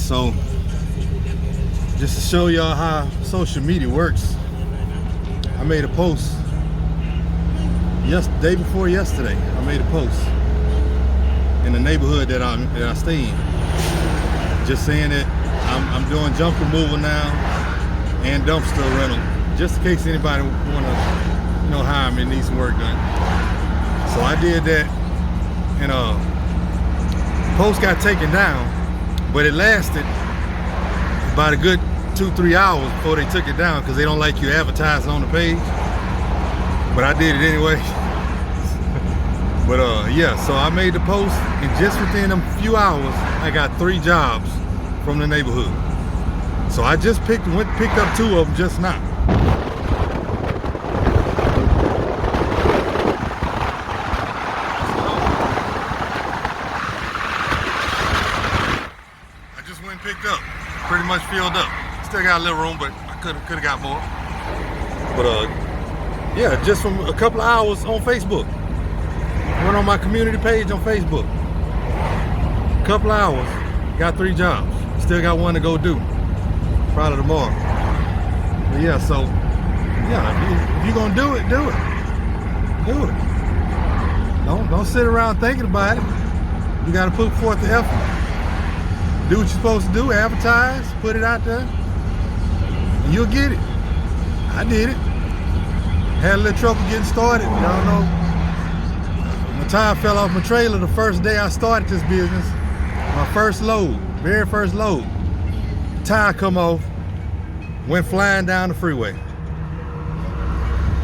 So just to show y'all how social media works, I made a post day before yesterday. I made a post in the neighborhood that I stay in, just saying that I'm doing junk removal now and dumpster rental, just in case anybody wanna hire me and need some work done. So I did that, and post got taken down, but it lasted about a good 2-3 hours before they took it down, because they don't like you advertising on the page. But I did it anyway. But yeah, so I made the post, and just within a few hours, I got 3 jobs from the neighborhood. So I just picked up 2 of them just now. I just went and picked up, pretty much filled up. Still got a little room, but I could have got more. But yeah, just from a couple of hours on Facebook. Went on my community page on Facebook. A couple of hours, got 3 jobs. Still got 1 to go do, probably tomorrow. But yeah, so yeah, if you're gonna do it, do it. Do it. Don't sit around thinking about it. You gotta put forth the effort. Do what you're supposed to do, advertise, put it out there, and you'll get it. I did it. Had a little trouble getting started, y'all know. My tire fell off my trailer the first day I started this business. My first load, very first load. Tire come off, went flying down the freeway.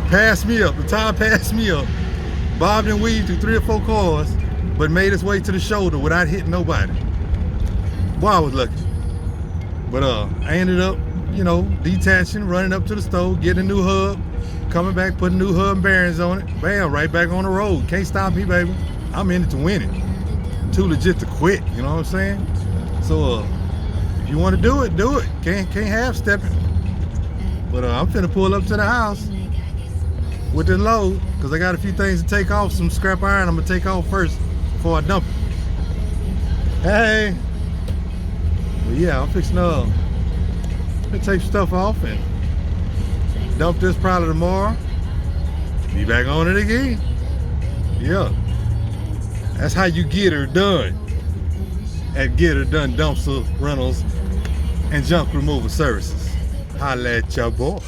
Passed me up, the tire passed me up. Bobbed and weaved through 3 or 4 cars, but made its way to the shoulder without hitting nobody. Boy, I was lucky. But I ended up, detaching, running up to the store, getting a new hub, coming back, putting new hub and bearings on it. Bam, right back on the road. Can't stop me, baby. I'm in it to win it. Too legit to quit, you know what I'm saying? So if you want to do it, do it. Can't half step it. But I'm finna pull up to the house with the load, because I got a few things to take off, some scrap iron I'm gonna take off first before I dump it. Hey. But yeah, I'm fixing to take stuff off and dump this probably tomorrow. Be back on it again. Yeah. That's how you get her done at Git'R Done Dumpster Rentals and Junk Removal Services. Holla at your boy.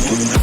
We'll be right back.